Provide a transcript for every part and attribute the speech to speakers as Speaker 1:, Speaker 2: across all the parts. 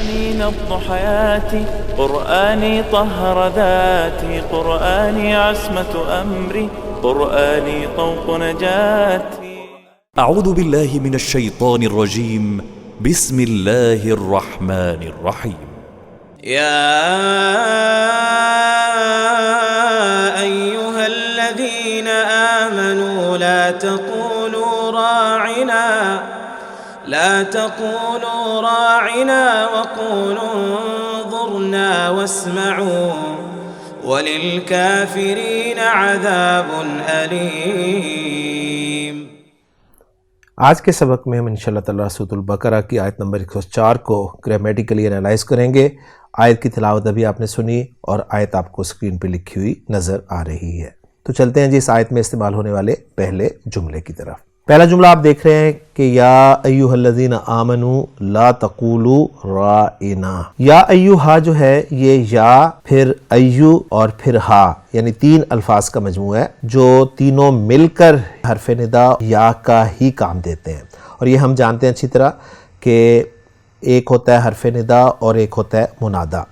Speaker 1: قرآني نبض حياتي، قرآني طهر ذاتي، قرآني عصمة أمري، قرآني طوق نجاتي.
Speaker 2: أعوذ بالله من الشيطان الرجيم. بسم الله الرحمن الرحيم.
Speaker 3: يا أيها الذين آمنوا لا تقولوا راعنا وقولوا انظرنا واسمعوا وللكافرين عذاب أليم.
Speaker 4: آج کے سبق میں ہم انشاءاللہ تعالیٰ سورۃ البقرہ کی آیت نمبر 104 کو گرامیٹیکلی انالائز کریں گے. آیت کی تلاوت ابھی آپ نے سنی اور آیت آپ کو اسکرین پہ لکھی ہوئی نظر آ رہی ہے. تو چلتے ہیں جی اس آیت میں استعمال ہونے والے پہلے جملے کی طرف. پہلا جملہ آپ دیکھ رہے ہیں کہ یا ایھا الذین آمنوا لا تقولوا رائنا. یا ایھا جو ہے یہ یا پھر ایو اور پھر ہا یعنی تین الفاظ کا مجموعہ ہے جو تینوں مل کر حرف ندا یا کا ہی کام دیتے ہیں. اور یہ ہم جانتے ہیں اچھی طرح کہ ایک ہوتا ہے حرف ندا اور ایک ہوتا ہے منادا.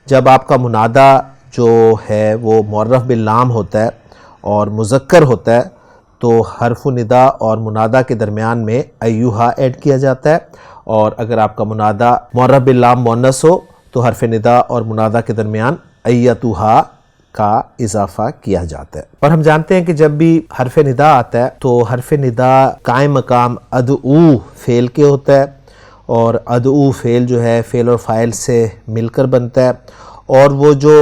Speaker 4: جب آپ کا منادا جو ہے وہ معرف باللام ہوتا ہے اور مذکر ہوتا ہے تو حرف ندا اور منادا کے درمیان میں ایھا ایڈ کیا جاتا ہے، اور اگر آپ کا منادا معرف باللام مؤنث ہو تو حرف ندا اور منادا کے درمیان ایتھا کا اضافہ کیا جاتا ہے. اور ہم جانتے ہیں کہ جب بھی حرف ندا آتا ہے تو حرف ندا قائم مقام ادعو فعل کے ہوتا ہے، اور ادعو فعل جو ہے فعل اور فاعل سے مل کر بنتا ہے، اور وہ جو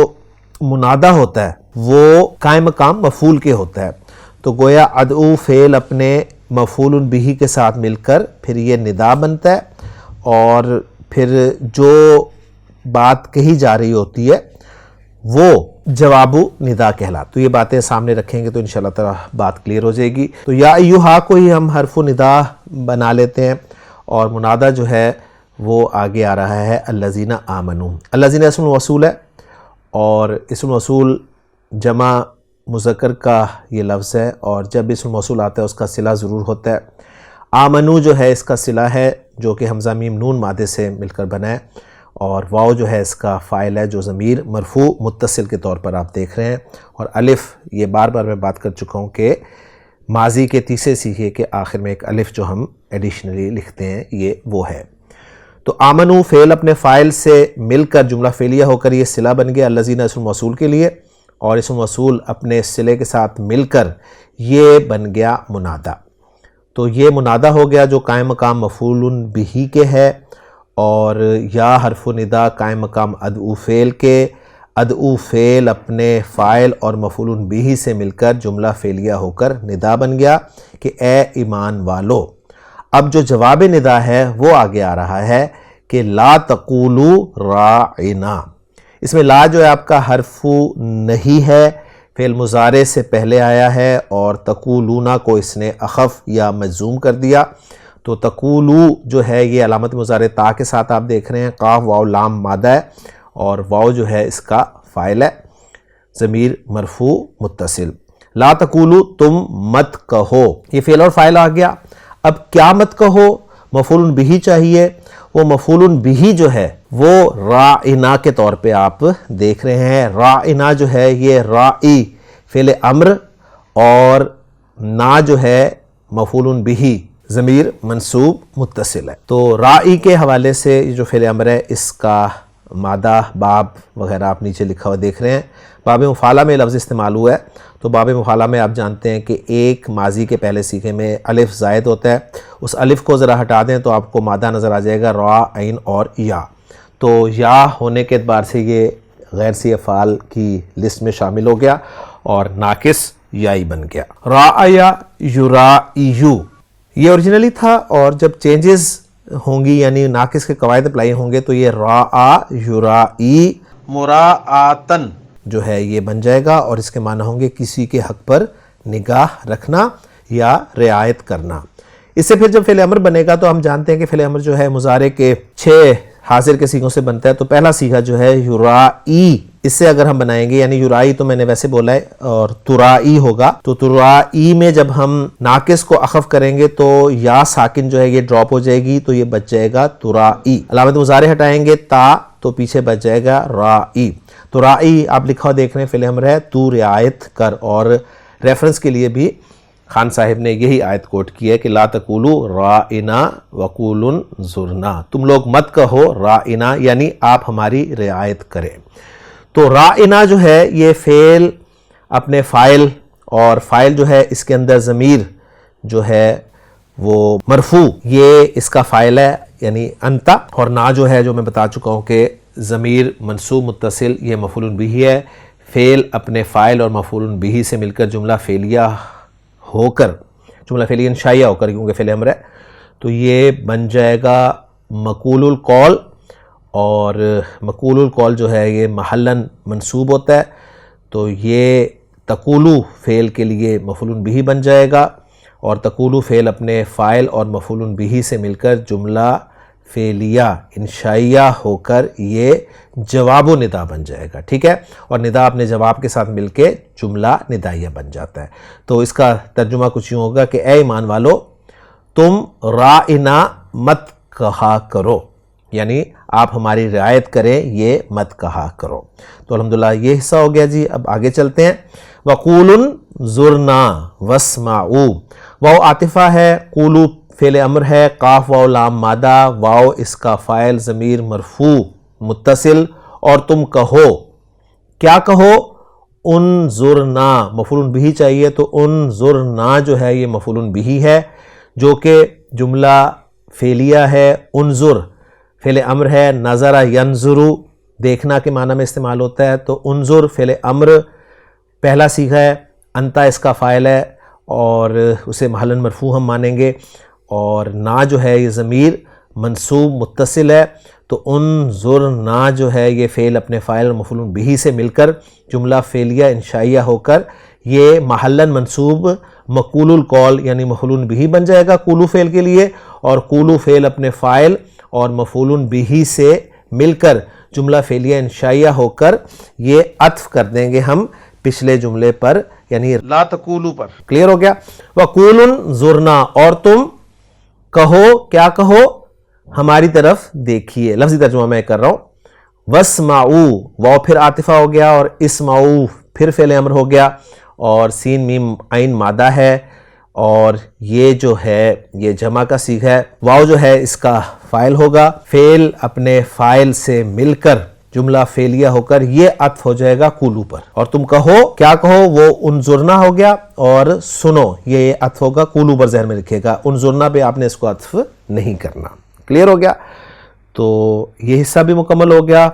Speaker 4: منادا ہوتا ہے وہ قائم مقام مفعول کے ہوتا ہے. تو گویا ادعو فعل اپنے مفعول بہ کے ساتھ مل کر پھر یہ ندا بنتا ہے، اور پھر جو بات کہی جا رہی ہوتی ہے وہ جواب ندا کہلاتا. تو یہ باتیں سامنے رکھیں گے تو انشاءاللہ تعالی بات کلیئر ہو جائے گی. تو یا ایھا کو ہی ہم حرف ندا بنا لیتے ہیں، اور منادا جو ہے وہ آگے آ رہا ہے الذین آمنوا. الذین اسم موصول ہے، اور اسم موصول جمع مذکر کا یہ لفظ ہے، اور جب اسم موصول آتا ہے اس کا صلہ ضرور ہوتا ہے. آمنو جو ہے اس کا صلہ ہے جو کہ حمزہ میم نون مادے سے مل کر بنا ہے، اور واو جو ہے اس کا فاعل ہے جو ضمیر مرفوع متصل کے طور پر آپ دیکھ رہے ہیں. اور الف یہ بار بار میں بات کر چکا ہوں کہ ماضی کے تیسرے صیغے کے آخر میں ایک الف جو ہم ایڈیشنلی لکھتے ہیں یہ وہ ہے. تو آمنو فعل اپنے فاعل سے مل کر جملہ فعلیہ ہو کر یہ صلہ بن گیا الذین اسم موصول کے لیے، اور اسم موصول اپنے صلے کے ساتھ مل کر یہ بن گیا منادا. تو یہ منادا ہو گیا جو قائم مقام مفعول بہ کے ہے، اور یا حرف ندا قائم مقام ادعو فعل کے. ادعو فعل اپنے فاعل اور مفعول بہ سے مل کر جملہ فعلیہ ہو کر ندا بن گیا کہ اے ایمان والو. اب جو جواب ندا ہے وہ آگے آ رہا ہے کہ لا تقولوا راعنا. اس میں لا جو ہے آپ کا حرف نہیں ہے، فعل مضارع سے پہلے آیا ہے، اور تقولونا کو اس نے اخف یا مجزوم کر دیا. تو تقولو جو ہے یہ علامت مضارع تا کے ساتھ آپ دیکھ رہے ہیں، قاف واو لام مادہ ہے، اور واو جو ہے اس کا فاعل ہے ضمیر مرفوع متصل. لا تقولو تم مت کہو، یہ فعل اور فاعل آ گیا. اب کیا مت کہو؟ مفعول بہ چاہیے. وہ مفعول بہ جو ہے وہ رائنا کے طور پہ آپ دیکھ رہے ہیں. رائنا جو ہے یہ رائی فعل امر، اور نا جو ہے مفعول بہ ضمیر منصوب متصل ہے. تو رائی کے حوالے سے یہ جو فعل امر ہے اس کا مادہ باب وغیرہ آپ نیچے لکھا ہوا دیکھ رہے ہیں. باب مفعلہ میں لفظ استعمال ہوا ہے. تو باب مفعلہ میں آپ جانتے ہیں کہ ایک ماضی کے پہلے صیغے میں الف زائد ہوتا ہے. اس الف کو ذرا ہٹا دیں تو آپ کو مادہ نظر آ جائے گا را عین اور یا. تو یا ہونے کے اعتبار سے یہ غیر سی افعال کی لسٹ میں شامل ہو گیا اور ناقص یائی بن گیا. راعیا یرائیو یہ اوریجنلی تھا، اور جب چینجز ہوں گی یعنی ناقص کے قواعد اپلائی ہوں گے تو یہ راآ یرائی مراعاتن جو ہے یہ بن جائے گا، اور اس کے معنی ہوں گے کسی کے حق پر نگاہ رکھنا یا رعایت کرنا. اس سے پھر جب فعل امر بنے گا تو ہم جانتے ہیں کہ فعل امر جو ہے مضارع کے 6 حاضر کے صیغوں سے بنتا ہے. تو پہلا صیغہ جو ہے یرائی اس سے اگر ہم بنائیں گے، یعنی یرائی تو میں نے ویسے بولا ہے اور ترائی ہوگا، تو ترائی میں جب ہم ناقص کو اخف کریں گے تو یا ساکن جو ہے یہ ڈراپ ہو جائے گی، تو یہ بچ جائے گا ترائی. علامت مضارع ہٹائیں گے تا تو پیچھے بچ جائے گا رائی. تو رائی آپ لکھا ہوا دیکھ رہے ہیں فعل امر ہے، تو رعایت کر. اور ریفرنس کے لیے بھی خان صاحب نے یہی آیت کوٹ کی ہے کہ لا تقولوا رائنا وقولوا انظرنا، تم لوگ مت کہو رائنا یعنی آپ ہماری رعایت کریں. تو رائنا جو ہے یہ فعل اپنے فاعل، اور فاعل جو ہے اس کے اندر ضمیر جو ہے وہ مرفوع، یہ اس کا فاعل ہے یعنی انتا. اور نا جو ہے جو میں بتا چکا ہوں کہ ضمیر منصوب متصل یہ مفعول بہ ہے. فعل اپنے فاعل اور مفعول بہ سے مل کر جملہ فعلیہ ہو کر، جملہ فعلیہ انشائیہ ہو کر، کیونکہ فعل امر ہے تو یہ بن جائے گا مقول القول. اور مقول القول جو ہے یہ محلاً منصوب ہوتا ہے، تو یہ تقولو فعل کے لیے مفعول بہ بن جائے گا، اور تقولو فعل اپنے فاعل اور مفعول بہ سے مل کر جملہ فعلیہ انشائیہ ہو کر یہ جواب و ندا بن جائے گا. ٹھیک ہے، اور ندا اپنے جواب کے ساتھ مل کے جملہ ندائیہ بن جاتا ہے. تو اس کا ترجمہ کچھ یوں ہوگا کہ اے ایمان والو تم رائنا مت کہا کرو، یعنی آپ ہماری رعایت کریں یہ مت کہا کرو. تو الحمدللہ یہ حصہ ہو گیا جی. اب آگے چلتے ہیں. وَقُولُوا انظُرْنَا وَاسْمَعُوا، واو عاطفہ ہے، قولو فعل امر ہے، قاف واو لام مادہ، واو اس کا فاعل ضمیر مرفوع متصل، اور تم کہو، کیا کہو؟ انظرنا، مفعول بہ چاہیے تو انظرنا جو ہے یہ مفعول بہ ہے، جو کہ جملہ فعلیہ ہے. انظر فعل امر ہے، نظر ینظر دیکھنا کے معنی میں استعمال ہوتا ہے. تو انظر فعل امر پہلا صیغہ ہے، انتا اس کا فاعل ہے اور اسے محلاً مرفوع ہم مانیں گے، اور نا جو ہے یہ ضمیر منصوب متصل ہے. تو انظرنا جو ہے یہ فعل اپنے فاعل اور مفعول بہ سے مل کر جملہ فعلیہ انشائیہ ہو کر یہ محلاً منصوب مقول القول یعنی مفعول بہ بن جائے گا قولو فعل کے لیے، اور قولو فعل اپنے فاعل اور مفعول بہ سے مل کر جملہ فعلیہ انشائیہ ہو کر یہ عطف کر دیں گے ہم پچھلے جملے پر یعنی لا تقولو پر. کلیئر ہو گیا؟ وَقُولُوا انظُرْنَا، اور تم کہو، کیا کہو؟ ہماری طرف دیکھیے. لفظی ترجمہ میں کر رہا ہوں. وَاسْمَعُوا، واو پھر عاطفہ ہو گیا، اور اسمعوا پھر فعل امر ہو گیا، اور سین میم عین مادہ ہے، اور یہ جو ہے یہ جمع کا صیغہ ہے. واو جو ہے اس کا فاعل ہوگا، فعل اپنے فاعل سے مل کر جملہ فعلیہ ہو کر یہ عطف ہو جائے گا قولو پر. اور تم کہو، کیا کہو؟ وہ انظرنا ہو گیا، اور سنو یہ عطف ہوگا قولو پر. ذہن میں رکھیے گا انظرنا پہ آپ نے اس کو عطف نہیں کرنا. کلیئر ہو گیا؟ تو یہ حصہ بھی مکمل ہو گیا.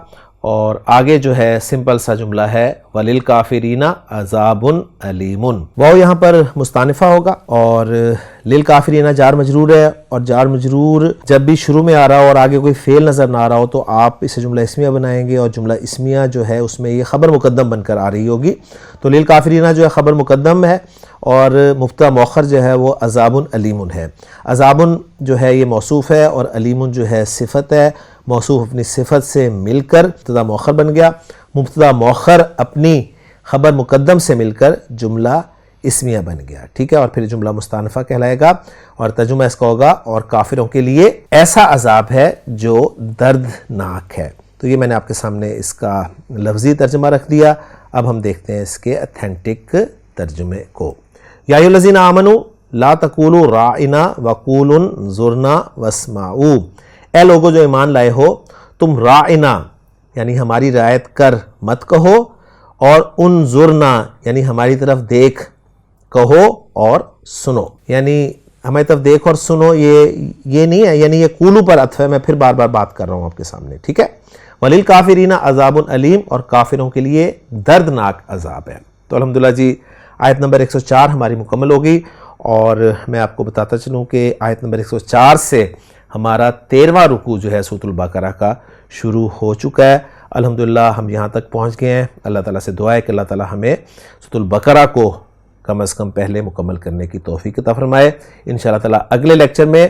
Speaker 4: اور آگے جو ہے سمپل سا جملہ ہے وَلِلْكَافِرِينَ عَذَابٌ أَلِيمٌ. واو یہاں پر مستانفہ ہوگا، اور للکافرین جار مجرور ہے، اور جار مجرور جب بھی شروع میں آ رہا ہو اور آگے کوئی فعل نظر نہ آ رہا ہو تو آپ اسے جملہ اسمیہ بنائیں گے، اور جملہ اسمیہ جو ہے اس میں یہ خبر مقدم بن کر آ رہی ہوگی. تو للکافرین جو ہے خبر مقدم ہے، اور مبتدا مؤخر جو ہے وہ عذاب علیم ہے. عذاب جو ہے یہ موصوف ہے، اور علیم جو ہے صفت ہے. موصوف اپنی صفت سے مل کر مبتدا مؤخر بن گیا، مبتدا مؤخر اپنی خبر مقدم سے مل کر جملہ اسمیہ بن گیا. ٹھیک ہے، اور پھر جملہ مستانفہ کہلائے گا، اور ترجمہ اس کا ہوگا اور کافروں کے لیے ایسا عذاب ہے جو دردناک ہے. تو یہ میں نے آپ کے سامنے اس کا لفظی ترجمہ رکھ دیا. اب ہم دیکھتے ہیں اس کے اتھینٹک ترجمے کو. یا ایھا الذین آمنوا لا تقولوا راعنا وقولوا انظرنا واسمعوا، اے لوگو جو ایمان لائے ہو تم راعنا یعنی ہماری رعایت کر مت کہو، اور انظرنا یعنی ہماری طرف دیکھ کہو اور سنو. یعنی ہماری طرف دیکھ اور سنو یہ نہیں ہے، یعنی یہ قولو پر عطف ہے. میں پھر بار بار بات کر رہا ہوں آپ کے سامنے. ٹھیک ہے، وَلِلْكَافِرِينَ عَذَابٌ أَلِيمٌ، اور کافروں کے لیے دردناک عذاب ہے. تو الحمدللہ جی آیت نمبر 104 ہماری مکمل ہو گئی، اور میں آپ کو بتاتا چلوں کہ آیت نمبر 104 سے ہمارا 13واں رکوع جو ہے سورۃ البقرہ کا شروع ہو چکا ہے. الحمدللہ ہم یہاں تک پہنچ گئے ہیں. اللہ تعالیٰ سے دعا ہے کہ اللہ تعالیٰ ہمیں سورۃ البقرہ کو کم از کم پہلے مکمل کرنے کی توفیق عطا فرمائے. انشاءاللہ تعالیٰ اگلے لیکچر میں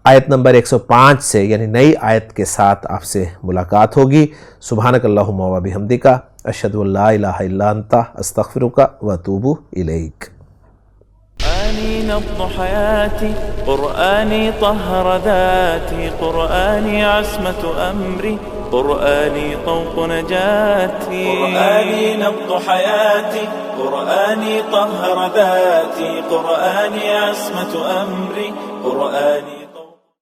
Speaker 4: آیت نمبر 105 سے یعنی نئی آیت کے ساتھ آپ سے ملاقات ہوگی. سبحانک اللہم و بحمدک، اشہد ان لا الہ الا انت استغفرک واتوب الیک.
Speaker 1: قرآني نبض حياتي، قرآني طهر ذاتي، قرآني عصمة أمري، قرآني طوق نجاتي. قرآني نبض حياتي، قرآني طهر ذاتي، قرآني عصمة أمري، قرآني